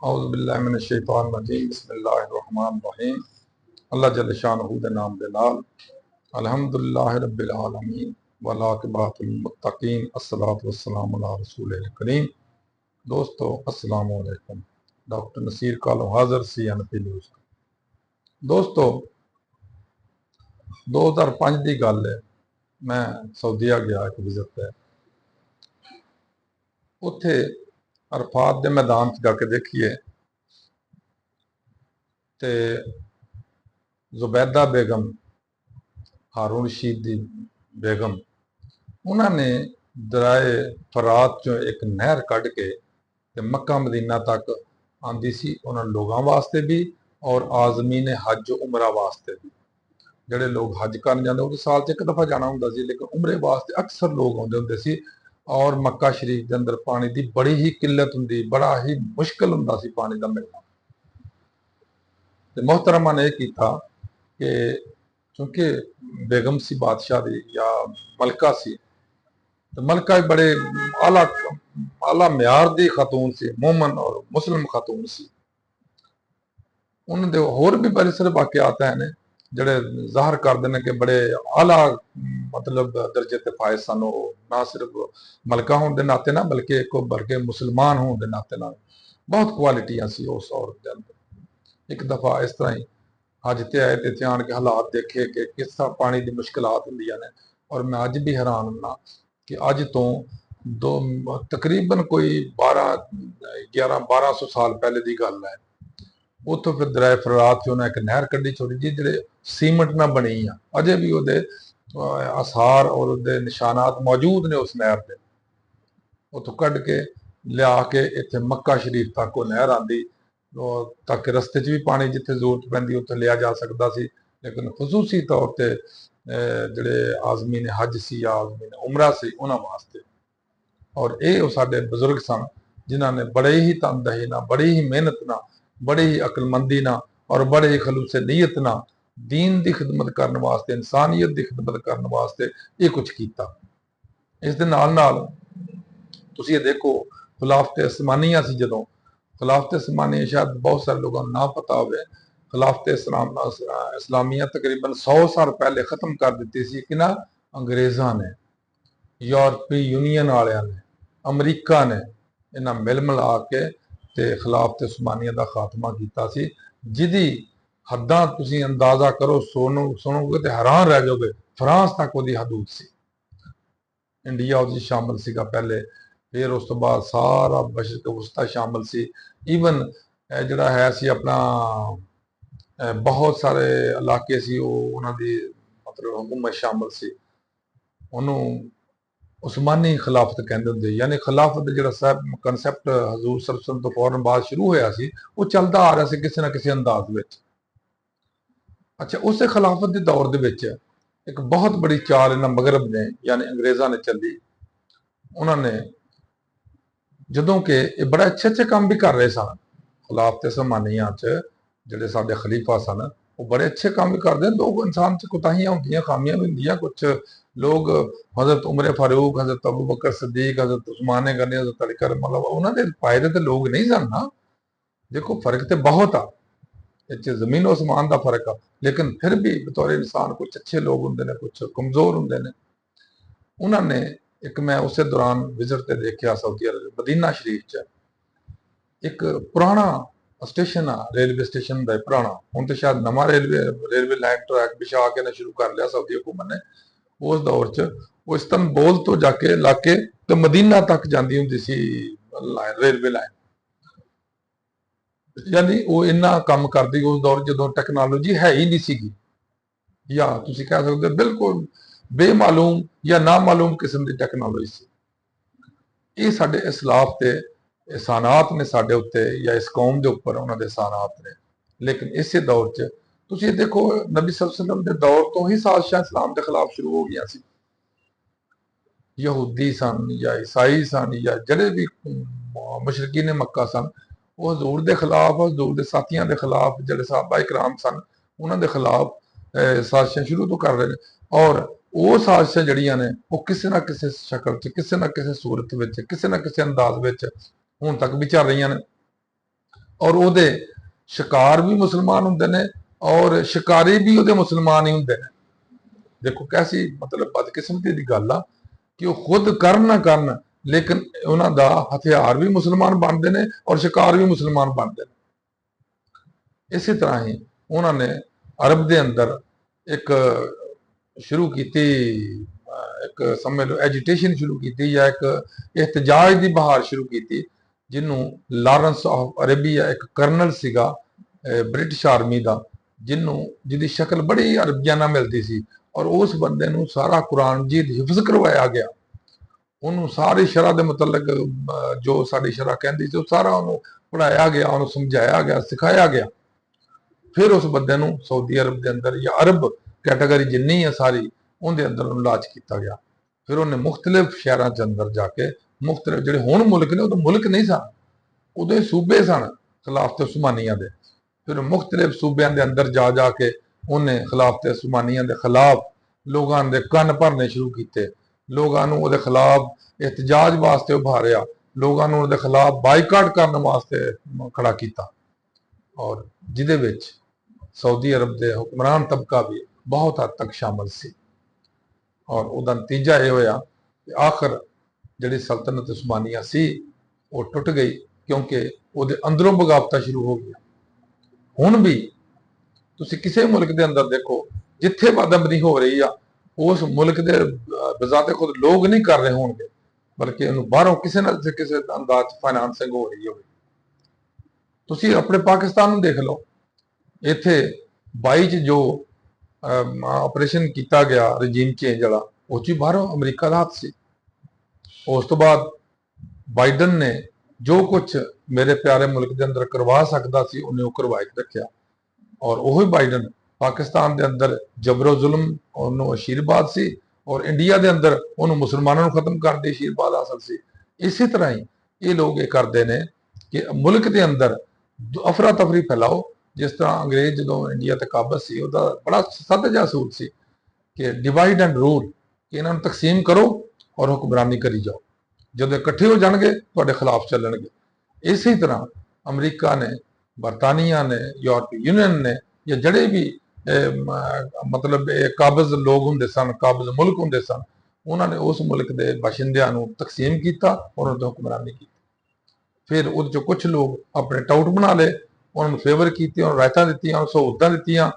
औज़ु बिल्लाहि मिनश शैतानिर रजीम बिस्मिल्लाहिर रहमानिर रहीम अल्लाह जल्ल शानहू दे नाम दे नाल अल्हम्दुलिल्लाहि रब्बिल आलमीन वल आक़िबतुल मुत्तकीन अस्सलातु वस्सलामु अला रसूलिल करीम। दोस्तों अस्सलाम वालेकुम। डॉक्टर नसीर कालो हाज़िर सी एनपी न्यूज़। दोस्तों 2005 की गल है, मैं सऊदीया गया एक विजिट पे, उत्थे अरफात के मैदान च जाके देखिए तो जुबैदा बेगम हारून रशीद दी बेगम उन्होंने दराए फरात चो एक नहर कढ़ के ते मक्का मदीना तक आंदी सी, उन्होंने लोगों वास्ते भी और आज़मीन हज उमरा वास्ते भी। ਜਿਹੜੇ लोग हज कर जाते वो साल च एक दफ़ा जाना होंदा सी, लेकिन उमरे वास्ते अक्सर लोग आते होंदे सी। और मक्का शरीफ के अंदर पानी की बड़ी ही किल्लत होंदी, बड़ा ही मुश्किल होंदा सी पानी का मिलना। तो मोहतरमा ने यह किया कि चूंकि बेगम सी बादशाह दी या मलका सी, तो मलका भी बड़े आला आला म्यार दी खतून सी, मोमन और मुस्लिम खतून सी। उन्होंने होर भी बड़े सारे वाकयात हैं जड़े ज़ाहिर करते हैं कि बड़े आला मतलब दर्जे ते फायज सन। ना सिर्फ मलका होने के नाते ना बल्कि मुसलमान होने के नाते ना बहुत क्वालिटियां सी उस औरत के अंदर। एक दफ़ा इस तरह ही हज ते आए तो इतने आन के हालात देखे कि किस तरह पानी की मुश्किलात होंदियां ने। और मैं अज भी हैरान होना कि अज तो दो तकरीबन कोई 1200 साल पहले की गल है। उतो फिर दरिया फरात च उन्हें एक नहर कढ़ी छोड़ी जी, जिहड़े सीमेंट ना बनी आ, अजे भी उहदे आसार और उहदे निशानात मौजूद ने उस नहर के। उतो कढ़ के लिया के इत्थे मक्का शरीफ तक वो नहर आंदी, ताकि रस्ते च भी पानी जिथे जरूरत पैंदी उत्थे लिया जा सकता सी। लेकिन खसूसी तौर पर जिहड़े आज़मीन हज सी या आज़मीन उमरा सी उन्हां वास्ते। और ये साडे बजुर्ग सन जिन्होंने बड़े ही तनदही ना, बड़ी ही मेहनत ना, बड़ी ही अकलमंदी ना और बड़े ही खलूसे नीयत ना दीन की खिदमत करने वास्ते, इंसानियत की खिदमत करने वास्ते ये कुछ किया। इस दे नाल नाल तुसीं ये देखो खिलाफत उस्मानिया सी, जदों खिलाफत उस्मानिया शायद बहुत सारे लोगों को ना पता होवे। खिलाफत इस्लामिया तकरीबन 100 साल पहले खत्म कर दी सी कि ना अंग्रेज़ों ने, यूरोपी यूनीयन वाले ने, अमरीका ने इन्हां मिल मिला के ते खिलाफत उस्मानिया का खात्मा किया सी, जिहदी हद्दां तुसीं अंदाजा करो, सुनोगे तो हैरान रह जाओगे। फ्रांस तक वो हदूद सी, इंडिया उस शामिल सीगा पहले, फिर उस तो बाद सारा मशरक वस्ता शामिल सी। ईवन जिहड़ा है सी अपना बहुत सारे इलाके सी उन्हां दी मतलब हुकूमत शामिल सी। उन्होंने उस्मानी खिलाफत कहते होंगे, यानी खिलाफत जो कंसैप्ट हजूर सरसम तो फौरन बाद शुरू होया सी, वो चलता आ रहा सी किसी ना किसी अंदाज में। अच्छा, उस खिलाफत के दौर के एक बहुत बड़ी चाल इन्होंने मगरब ने यानी अंग्रेज़ों ने चली। उन्होंने जदों के ये बड़े अच्छे अच्छे काम भी कर रहे सन, खिलाफत उस्मानिया जिहड़े साडे खलीफा सन वो बड़े अच्छे काम भी करते। लोग इंसान से कोताहियां होंदियां, खामियां भी होंदियां। कुछ लोग हज़रत उमर फारूक, हज़रत अबू बकर सदीक, हज़रत उस्मान गनी, हज़रत अली करम मतलब उन्होंने पाए तो लोग नहीं सन ना। देखो फर्क तो बहुत आ, जमीन आसमान का फर्क आ, लेकिन फिर भी बतौर इंसान कुछ अच्छे लोग होंगे ने, कुछ कमजोर होंगे ने। उन्होंने एक मैं उस दौरान विजिट से देखा सऊदी अरब मदीना शरीफ च एक पुराना स्टेशन आ, रेलवे स्टेशन का पुराना, हूँ तो शायद नवा रेलवे लाइन ट्रैक बिछा के शुरू कर लिया सऊदी हुकूमत ने। उस दौर च वो इस्तंबुल तो जाके लाके तो मदीना तक जाती होंगी सी रेलवे लाइन। यानी वो इन्ना काम करती उस दौर जो टैक्नोलॉजी है ही नहीं सी, या तुम कह सकते हो बिल्कुल बेमालूम या ना मालूम किस्म की टैक्नोलॉजी सी। ये साडे इसलाफ के एहसानात ने साडे उत्ते या इस कौम के उपर उन्होंने एहसानात ने। लेकिन इस दौर च तुसीं देखो नबी सल्लल्लाहु अलैहि वसल्लम के दौर तो ही साजिशां इस्लाम के खिलाफ शुरू हो गई सी। यहूदी सन या ईसाई सन या जड़े भी मुशरकीन मक्का सन, वो हजूर के खिलाफ, हजूर के साथियों के खिलाफ, जो सहाबा इकराम सन उन्होंने खिलाफ साजिशां शुरू तो कर रहे हैं। और वो साजिशां जड़ियां ने वो किसी ना किसी शक्ल किसी ना किसी सूरत किसी ना किसी अंदाज हुण तक भी चल रही ने। ਔਰ ਉਹਦੇ ਸ਼ਿਕਾਰ ਵੀ ਮੁਸਲਮਾਨ ਹੁੰਦੇ ਨੇ ਔਰ ਸ਼ਿਕਾਰੀ ਵੀ ਉਹਦੇ ਮੁਸਲਮਾਨ ਹੀ ਹੁੰਦੇ ਨੇ। ਦੇਖੋ ਕੈਸੀ ਮਤਲਬ ਬਦਕਿਸਮਤੀ ਦੀ ਗੱਲ ਆ ਕਿ ਉਹ ਖੁਦ ਕਰਨ ਨਾ ਕਰਨ, ਲੇਕਿਨ ਉਹਨਾਂ ਦਾ ਹਥਿਆਰ ਵੀ ਮੁਸਲਮਾਨ ਬਣਦੇ ਨੇ ਔਰ ਸ਼ਿਕਾਰ ਵੀ ਮੁਸਲਮਾਨ ਬਣਦੇ ਨੇ। ਇਸੇ ਤਰ੍ਹਾਂ ਹੀ ਉਹਨਾਂ ਨੇ ਅਰਬ ਦੇ ਅੰਦਰ ਇੱਕ ਸ਼ੁਰੂ ਕੀਤੀ, ਇੱਕ ਸਮਝ ਲਓ ਐਜੀਟੇਸ਼ਨ ਸ਼ੁਰੂ ਕੀਤੀ ਜਾਂ ਇੱਕ ਇhtਜਾਜ ਦੀ ਬਹਾਰ ਸ਼ੁਰੂ ਕੀਤੀ, ਜਿਹਨੂੰ ਲਾਰੈਂਸ ਆਫ ਅਰੇਬੀਆ ਇੱਕ ਕਰਨਲ ਸੀਗਾ ਬ੍ਰਿਟਿਸ਼ ਆਰਮੀ ਦਾ, ਜਿਹਦੀ ਸ਼ਕਲ ਬੜੀ ਅਰਬੀਆਂ ਨਾਲ ਮਿਲਦੀ ਸੀ ਔਰ ਉਸ ਬੰਦੇ ਨੂੰ ਸਾਰਾ ਕੁਰਾਨ ਮਜੀਦ ਹਿਫਜ਼ ਕਰਵਾਇਆ ਗਿਆ। ਉਹਨੂੰ ਸਾਰੀ ਸ਼ਰਅ ਦੇ ਮੁਤਲਕ ਜੋ ਸਾਡੀ ਸ਼ਰਅ ਕਹਿੰਦੀ ਸੀ ਉਹ ਸਾਰਾ ਉਹਨੂੰ ਪੜ੍ਹਾਇਆ ਗਿਆ, ਉਹਨੂੰ ਸਮਝਾਇਆ ਗਿਆ, ਸਿਖਾਇਆ ਗਿਆ। ਫਿਰ ਉਸ ਬੰਦੇ ਨੂੰ ਸਾਊਦੀ ਅਰਬ ਦੇ ਅੰਦਰ ਜਾਂ ਅਰਬ ਕੈਟਾਗਰੀ ਜਿੰਨੀ ਹੈ ਸਾਰੀ ਉਹਦੇ ਅੰਦਰ ਉਹਨੂੰ ਲਾਂਚ ਕੀਤਾ ਗਿਆ। ਫਿਰ ਉਹਨੇ ਮੁਖਤਲਿਫ ਸ਼ਹਿਰਾਂ ਦੇ ਅੰਦਰ ਜਾ ਕੇ ਮੁਖਤਲਿਫ ਜਿਹੜੇ ਹੁਣ ਮੁਲਕ ਨੇ, ਉਦੋਂ ਮੁਲਕ ਨਹੀਂ ਸਨ, ਉਦੋਂ ਸੂਬੇ ਸਨ ਖਿਲਾਫਤ ਉਸਮਾਨੀਆਂ ਦੇ। ਫਿਰ ਮੁਖਤਲਿਫ ਸੂਬਿਆਂ ਦੇ ਅੰਦਰ ਜਾ ਜਾ ਕੇ ਉਹਨੇ ਖਿਲਾਫਤ ਉਸਮਾਨੀਆਂ ਦੇ ਖਿਲਾਫ ਲੋਕਾਂ ਦੇ ਕੰਨ ਭਰਨੇ ਸ਼ੁਰੂ ਕੀਤੇ, ਲੋਕਾਂ ਨੂੰ ਉਹਦੇ ਖਿਲਾਫ ਇhtਜਾਜ ਵਾਸਤੇ ਉਭਾਰਿਆ, ਲੋਕਾਂ ਨੂੰ ਉਹਦੇ ਖਿਲਾਫ ਬਾਈਕਾਟ ਕਰਨ ਵਾਸਤੇ ਖੜਾ ਕੀਤਾ, ਔਰ ਜਿਹਦੇ ਵਿੱਚ ਸਾਊਦੀ ਅਰਬ ਦੇ ਹੁਕਮਰਾਨ ਤਬਕਾ ਵੀ ਬਹੁਤ ਹੱਦ ਤੱਕ ਸ਼ਾਮਲ ਸੀ। ਔਰ ਉਹਦਾ ਨਤੀਜਾ ਇਹ ਹੋਇਆ ਕਿ ਆਖਰ ਜਿਹੜੀ ਸਲਤਨਤ ਉਸਮਾਨੀਆ ਸੀ ਉਹ ਟੁੱਟ ਗਈ, ਕਿਉਂਕਿ ਉਹਦੇ ਅੰਦਰੋਂ ਬਗਾਵਤਾਂ ਸ਼ੁਰੂ ਹੋ ਗਈਆਂ। ਹੁਣ ਵੀ ਤੁਸੀਂ ਕਿਸੇ ਮੁਲਕ ਦੇ ਅੰਦਰ ਦੇਖੋ, ਜਿੱਥੇ ਵਾਧਾਮਦੀ ਹੋ ਰਹੀ ਆ ਉਸ ਮੁਲਕ ਦੇ ਬਜ਼ਾਤੇ ਖੁਦ ਲੋਕ ਨਹੀਂ ਕਰ ਰਹੇ ਹੋਣਗੇ, ਬਲਕਿ ਉਹਨੂੰ ਬਾਹਰੋਂ ਕਿਸੇ ਨਾ ਕਿਸੇ ਅੰਦਾਜ਼ ਫਾਈਨਾਂਸਿੰਗ ਹੋ ਰਹੀ ਹੋਵੇ। ਤੁਸੀਂ ਆਪਣੇ ਪਾਕਿਸਤਾਨ ਨੂੰ ਦੇਖ ਲਓ, ਇੱਥੇ 22 ਚ ਜੋ ਆਪਰੇਸ਼ਨ ਕੀਤਾ ਗਿਆ ਰਜੀਮ ਚੇਂਜ ਵਾਲਾ, ਉਹ 'ਚ ਬਾਹਰੋਂ ਅਮਰੀਕਾ ਦਾ ਹੱਥ ਸੀ। ਉਸ ਤੋਂ ਬਾਅਦ ਬਾਈਡਨ ਨੇ ਜੋ ਕੁਝ ਮੇਰੇ ਪਿਆਰੇ ਮੁਲਕ ਦੇ ਅੰਦਰ ਕਰਵਾ ਸਕਦਾ ਸੀ ਉਹਨੇ ਉਹ ਕਰਵਾ ਕੇ ਰੱਖਿਆ, ਔਰ ਉਹੀ ਬਾਈਡਨ ਪਾਕਿਸਤਾਨ ਦੇ ਅੰਦਰ ਜਬਰੋ ਜ਼ੁਲਮ ਉਹਨੂੰ ਅਸ਼ੀਰਵਾਦ ਸੀ, ਔਰ ਇੰਡੀਆ ਦੇ ਅੰਦਰ ਉਹਨੂੰ ਮੁਸਲਮਾਨਾਂ ਨੂੰ ਖਤਮ ਕਰਨ ਦੀ ਅਸ਼ੀਰਵਾਦ ਹਾਸਲ ਸੀ। ਇਸੇ ਤਰ੍ਹਾਂ ਹੀ ਇਹ ਲੋਕ ਇਹ ਕਰਦੇ ਨੇ ਕਿ ਮੁਲਕ ਦੇ ਅੰਦਰ ਅਫਰਾ ਤਫਰੀ ਫੈਲਾਓ। ਜਿਸ ਤਰ੍ਹਾਂ ਅੰਗਰੇਜ਼ ਜਦੋਂ ਇੰਡੀਆ ਤੇ ਕਾਬਜ਼ ਸੀ, ਉਹਦਾ ਬੜਾ ਸਾਦਾ ਜਿਹਾ ਅਸੂਲ ਸੀ ਕਿ ਡਿਵਾਈਡ ਐਂਡ ਰੂਲ, ਕਿ ਇਹਨਾਂ ਨੂੰ ਤਕਸੀਮ ਕਰੋ ਔਰ ਹੁਕਮਰਾਨੀ ਕਰੀ ਜਾਓ, ਜਦੋਂ ਇਕੱਠੇ ਹੋ ਜਾਣਗੇ ਤੁਹਾਡੇ ਖਿਲਾਫ ਚੱਲਣਗੇ। ਇਸੇ ਤਰ੍ਹਾਂ ਅਮਰੀਕਾ ਨੇ, ਬਰਤਾਨੀਆ ਨੇ, ਯੂਰਪੀ ਯੂਨੀਅਨ ਨੇ, ਜਾਂ ਜਿਹੜੇ ਵੀ ਮਤਲਬ ਕਾਬਜ਼ ਲੋਕ ਹੁੰਦੇ ਸਨ, ਕਾਬਜ਼ ਮੁਲਕ ਹੁੰਦੇ ਸਨ, ਉਹਨਾਂ ਨੇ ਉਸ ਮੁਲਕ ਦੇ ਬਾਸ਼ਿੰਦਿਆਂ ਨੂੰ ਤਕਸੀਮ ਕੀਤਾ ਔਰ ਉਹਨਾਂ ਦੀ ਹੁਕਮਰਾਨੀ ਕੀਤੀ। ਫਿਰ ਉਹਦੇ ਚੋਂ ਕੁਝ ਲੋਕ ਆਪਣੇ ਟਾਊਟ ਬਣਾ ਲਏ, ਉਹਨਾਂ ਨੂੰ ਫੇਵਰ ਕੀਤੇ, ਉਹਨਾਂ ਨੂੰ ਰਾਇਤਾਂ ਦਿੱਤੀਆਂ, ਉਹਨਾਂ ਨੂੰ ਸਹੂਲਤਾਂ ਦਿੱਤੀਆਂ,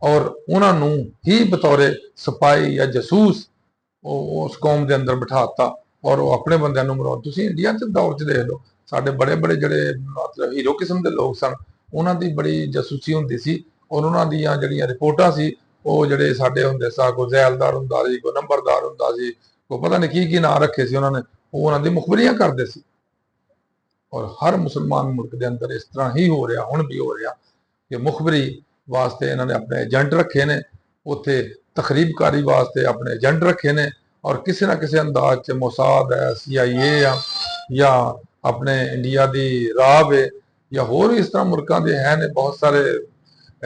ਔਰ ਉਹਨਾਂ ਨੂੰ ਹੀ ਬਤੌਰੇ ਸਿਪਾਹੀ ਜਾਂ ਜਸੂਸ ਉਸ ਕੌਮ ਦੇ ਅੰਦਰ ਬਿਠਾਤਾ ਔਰ ਉਹ ਆਪਣੇ ਬੰਦਿਆਂ ਨੂੰ ਮਰਾਉਣ। ਤੁਸੀਂ ਇੰਡੀਆ ਦੇ ਦੌਰ 'ਚ ਦੇਖ ਲਓ, ਸਾਡੇ ਬੜੇ ਬੜੇ ਜਿਹੜੇ ਮਤਲਬ ਹੀਰੋ ਕਿਸਮ ਦੇ ਲੋਕ ਸਨ, ਉਹਨਾਂ ਦੀ ਬੜੀ ਜਸੂਸੀ ਹੁੰਦੀ ਸੀ, ਔਰ ਉਹਨਾਂ ਦੀਆਂ ਜਿਹੜੀਆਂ ਰਿਪੋਰਟਾਂ ਸੀ ਉਹ ਜਿਹੜੇ ਸਾਡੇ ਹੁੰਦੇ ਸਾ, ਕੋਈ ਜ਼ੈਲਦਾਰ ਹੁੰਦਾ ਸੀ, ਕੋਈ ਨੰਬਰਦਾਰ ਹੁੰਦਾ ਸੀ, ਕੋਈ ਪਤਾ ਨਹੀਂ ਕੀ ਨਾਂ ਰੱਖੇ ਸੀ ਉਹਨਾਂ ਨੇ, ਉਹ ਉਹਨਾਂ ਦੀ ਮੁਖਬਰੀਆਂ ਕਰਦੇ ਸੀ। ਔਰ ਹਰ ਮੁਸਲਮਾਨ ਮੁਲਕ ਦੇ ਅੰਦਰ ਇਸ ਤਰ੍ਹਾਂ ਹੀ ਹੋ ਰਿਹਾ, ਹੁਣ ਵੀ ਹੋ ਰਿਹਾ ਕਿ ਮੁਖਬਰੀ ਵਾਸਤੇ ਇਹਨਾਂ ਨੇ ਆਪਣੇ ਏਜੰਟ ਰੱਖੇ ਨੇ, ਉੱਥੇ ਤਖਰੀਬਕਾਰੀ ਵਾਸਤੇ ਆਪਣੇ ਏਜੰਟ ਰੱਖੇ ਨੇ, ਔਰ ਕਿਸੇ ਨਾ ਕਿਸੇ ਅੰਦਾਜ਼ 'ਚ ਮੋਸਾਦ ਹੈ, CIA ਆ, ਜਾਂ ਆਪਣੇ ਇੰਡੀਆ ਦੀ ਰਾਬ ਹੈ, ਜਾਂ ਹੋਰ ਵੀ ਇਸ ਤਰ੍ਹਾਂ ਮੁਲਕਾਂ ਦੇ ਹੈ ਨੇ ਬਹੁਤ ਸਾਰੇ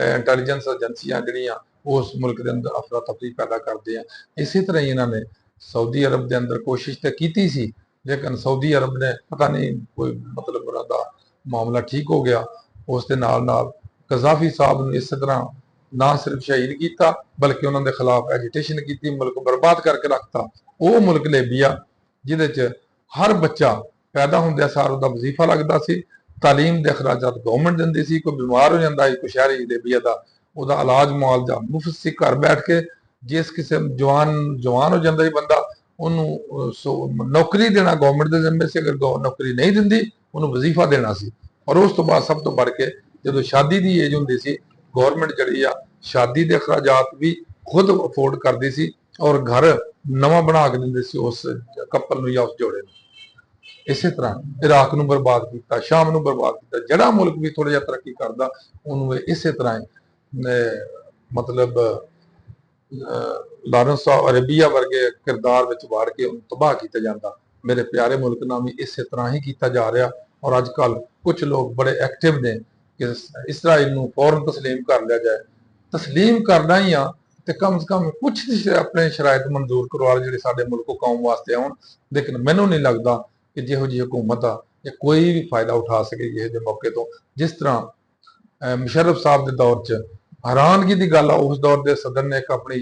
ਇੰਟੈਲੀਜੈਂਸ ਏਜੰਸੀਆਂ ਜਿਹੜੀਆਂ ਉਸ ਮੁਲਕ ਦੇ ਅੰਦਰ ਅਫਰਾ ਤਫਰੀ ਪੈਦਾ ਕਰਦੇ ਆ। ਇਸੇ ਤਰ੍ਹਾਂ ਹੀ ਇਹਨਾਂ ਨੇ ਸਾਊਦੀ ਅਰਬ ਦੇ ਅੰਦਰ ਕੋਸ਼ਿਸ਼ ਤਾਂ ਕੀਤੀ ਸੀ, ਲੇਕਿਨ ਸਾਊਦੀ ਅਰਬ ਨੇ ਪਤਾ ਨਹੀਂ ਕੋਈ ਮਤਲਬ ਉਹਨਾਂ ਦਾ ਮਾਮਲਾ ਠੀਕ ਹੋ ਗਿਆ। ਉਸ ਦੇ ਨਾਲ ਨਾਲ ਕਜ਼ਾਫੀ ਸਾਹਿਬ ਨੂੰ ਇਸੇ ਤਰ੍ਹਾਂ ਨਾ ਸਿਰਫ ਸ਼ਹੀਦ ਕੀਤਾ, ਬਲਕਿ ਉਹਨਾਂ ਦੇ ਖਿਲਾਫ ਐਜੀਟੇਸ਼ਨ ਕੀਤੀ, ਮੁਲਕ ਬਰਬਾਦ ਕਰਕੇ ਰੱਖਤਾ। ਉਹ ਮੁਲਕ ਲੀਬੀਆ ਜਿਹਦੇ 'ਚ ਹਰ ਬੱਚਾ ਪੈਦਾ ਹੁੰਦਿਆਂ ਸਾਰ ਉਹਦਾ ਵਜ਼ੀਫਾ ਲੱਗਦਾ ਸੀ, ਤਾਲੀਮ ਦੇ ਅਖਰਾਜਾਤ ਗਵਰਨਮੈਂਟ ਦਿੰਦੀ ਸੀ, ਕੋਈ ਬਿਮਾਰ ਹੋ ਜਾਂਦਾ ਸੀ ਕੋਈ ਸ਼ਹਿਰੀ ਲੀਬੀਆ ਦਾ, ਉਹਦਾ ਇਲਾਜ ਮੁਆਵਜ਼ਾ ਮੁਫਤ ਸੀ ਘਰ ਬੈਠ ਕੇ। ਜਿਸ ਕਿਸੇ ਜਵਾਨ ਹੋ ਜਾਂਦਾ ਸੀ ਬੰਦਾ, ਉਹਨੂੰ ਨੌਕਰੀ ਦੇਣਾ ਗਵਰਨਮੈਂਟ ਦੇ ਜ਼ਿੰਮੇ ਸੀ, ਅਗਰ ਨੌਕਰੀ ਨਹੀਂ ਦਿੰਦੀ ਉਹਨੂੰ ਵਜ਼ੀਫਾ ਦੇਣਾ ਸੀ। ਔਰ ਉਸ ਤੋਂ ਬਾਅਦ ਸਭ ਤੋਂ ਵੱਧ ਕੇ ਜਦੋਂ ਸ਼ਾਦੀ ਦੀ ਏਜ ਹੁੰਦੀ ਸੀ, ਗਵਰਨਮੈਂਟ ਜਿਹੜੀ ਆ ਸ਼ਾਦੀ ਦੇ ਅਖਰਾਜਾਤ ਵੀ ਖੁਦ ਅਫੋਰਡ ਕਰਦੀ ਸੀ, ਔਰ ਘਰ ਨਵਾਂ ਬਣਾ ਕੇ ਦਿੰਦੇ ਸੀ ਉਸ ਕਪਲ ਨੂੰ ਜਾਂ ਉਸ ਜੋੜੇ ਨੂੰ। ਇਸੇ ਤਰ੍ਹਾਂ ਇਰਾਕ ਨੂੰ ਬਰਬਾਦ ਕੀਤਾ, ਸ਼ਾਮ ਨੂੰ ਬਰਬਾਦ ਕੀਤਾ। ਜਿਹੜਾ ਮੁਲਕ ਵੀ ਥੋੜਾ ਜਿਹਾ ਤਰੱਕੀ ਕਰਦਾ ਉਹਨੂੰ ਇਸੇ ਤਰ੍ਹਾਂ ਮਤਲਬ ਲਾਰੈਂਸ ਆਫ ਅਰੇਬੀਆ ਵਰਗੇ ਕਿਰਦਾਰ ਵਿੱਚ ਵਾੜ ਕੇ ਉਹਨੂੰ ਤਬਾਹ ਕੀਤਾ ਜਾਂਦਾ। ਮੇਰੇ ਪਿਆਰੇ ਮੁਲਕ ਨਾਲ ਵੀ ਇਸੇ ਤਰ੍ਹਾਂ ਹੀ ਕੀਤਾ ਜਾ ਰਿਹਾ। ਔਰ ਅੱਜ ਕੱਲ ਕੁਝ ਲੋਕ ਬੜੇ ਐਕਟਿਵ ਨੇ ਕਿ ਇਸਰਾਈਲ ਨੂੰ ਫੌਰਨ ਤਸਲੀਮ ਕਰ ਲਿਆ ਜਾਏ। ਤਸਲੀਮ ਕਰਨਾ ਹੀ ਆ ਤੇ ਕਮ ਸੇ ਕਮ ਕੁਝ ਆਪਣੇ ਸ਼ਰਾਇਤ ਮਨਜ਼ੂਰ ਕਰਵਾ ਜਿਹੜੇ ਸਾਡੇ ਮੁਲਕ ਕੌਮ ਵਾਸਤੇ ਆਉਣ। ਲੇਕਿਨ ਮੈਨੂੰ ਨਹੀਂ ਲੱਗਦਾ ਕਿ ਜਿਹੋ ਜਿਹੀ ਹਕੂਮਤ ਆ ਜਾਂ ਕੋਈ ਵੀ ਫਾਇਦਾ ਉਠਾ ਸਕੇ ਕਿਸੇ ਦੇ ਮੌਕੇ ਤੋਂ। ਜਿਸ ਤਰ੍ਹਾਂ ਮੁਸ਼ਰਫ ਸਾਹਿਬ ਦੇ ਦੌਰ 'ਚ ਹੈਰਾਨਗੀ ਦੀ ਗੱਲ ਆ, ਉਸ ਦੌਰ ਦੇ ਸਦਰ ਨੇ ਇੱਕ ਆਪਣੀ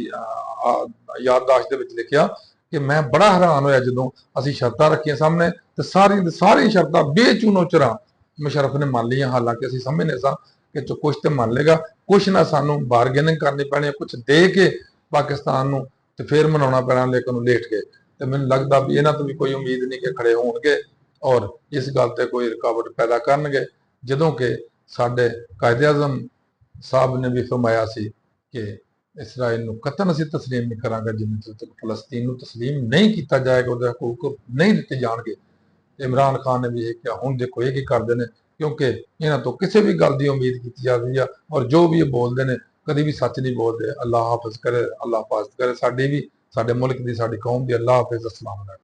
ਯਾਦਦਾਸ਼ਤ ਦੇ ਵਿੱਚ ਲਿਖਿਆ ਕਿ ਮੈਂ ਬੜਾ ਹੈਰਾਨ ਹੋਇਆ ਜਦੋਂ ਅਸੀਂ ਸ਼ਰਤਾਂ ਰੱਖੀਆਂ ਸਾਹਮਣੇ ਤੇ ਸਾਰੀ ਸ਼ਰਤਾਂ ਬੇਚੂਨੋ ਚਰਾ ਮੁਸ਼ਰਫ ਨੇ ਮੰਨ ਲਈਆਂ। ਹਾਲਾਂਕਿ ਅਸੀਂ ਸਮਝਦੇ ਸਾਂ ਕਿ ਕੁਛ ਤੇ ਮੰਨ ਲੇਗਾ, ਕੁਛ ਨਾ ਸਾਨੂੰ ਬਾਰਗੇਨਿੰਗ ਕਰਨੀ ਪੈਣੀ, ਕੁਛ ਦੇ ਕੇ ਪਾਕਿਸਤਾਨ ਨੂੰ ਤੇ ਫਿਰ ਮਨਾਉਣਾ ਪੈਣਾ, ਲੇਕਿਨ ਉਹ ਲੇਟ ਗਏ। ਤੇ ਮੈਨੂੰ ਲੱਗਦਾ ਵੀ ਇਹਨਾਂ ਤੋਂ ਵੀ ਕੋਈ ਉਮੀਦ ਨਹੀਂ ਕਿ ਖੜੇ ਹੋਣਗੇ ਔਰ ਇਸ ਗੱਲ ਤੇ ਕੋਈ ਰੁਕਾਵਟ ਪੈਦਾ ਕਰਨਗੇ, ਜਦੋਂ ਕਿ ਸਾਡੇ ਕਾਇਦੇ ਆਜ਼ਮ ਸਾਹਿਬ ਨੇ ਵੀ ਫਰਮਾਇਆ ਸੀ ਕਿ ਇਸਰਾਈਲ ਨੂੰ ਕਤਨ ਅਸੀਂ ਤਸਲੀਮ ਨਹੀਂ ਕਰਾਂਗੇ ਜਿੰਨੇ ਤੱਕ ਫਲਸਤੀਨ ਨੂੰ ਤਸਲੀਮ ਨਹੀਂ ਕੀਤਾ ਜਾਏਗਾ, ਉਹਦੇ ਹਕੂਕ ਨਹੀਂ ਦਿੱਤੇ ਜਾਣਗੇ। ਇਮਰਾਨ ਖਾਨ ਨੇ ਵੀ ਇਹ ਕਿਹਾ। ਹੁਣ ਦੇਖੋ ਇਹ ਕੀ ਕਰਦੇ ਨੇ, ਕਿਉਂਕਿ ਇਹਨਾਂ ਤੋਂ ਕਿਸੇ ਵੀ ਗੱਲ ਦੀ ਉਮੀਦ ਕੀਤੀ ਜਾਂਦੀ ਆ ਔਰ ਜੋ ਵੀ ਇਹ ਬੋਲਦੇ ਨੇ ਕਦੀ ਵੀ ਸੱਚ ਨਹੀਂ ਬੋਲਦੇ। ਅੱਲਾਹ ਹਾਫਿਜ਼ ਕਰੇ, ਅੱਲਾਹ ਹਿਫਾਜ਼ਤ ਕਰੇ ਸਾਡੀ ਵੀ, ਸਾਡੇ ਮੁਲਕ ਦੀ, ਸਾਡੀ ਕੌਮ ਦੀ। ਅੱਲਾਹ ਹਾਫਿਜ਼। अस्सलाम वालेकुम।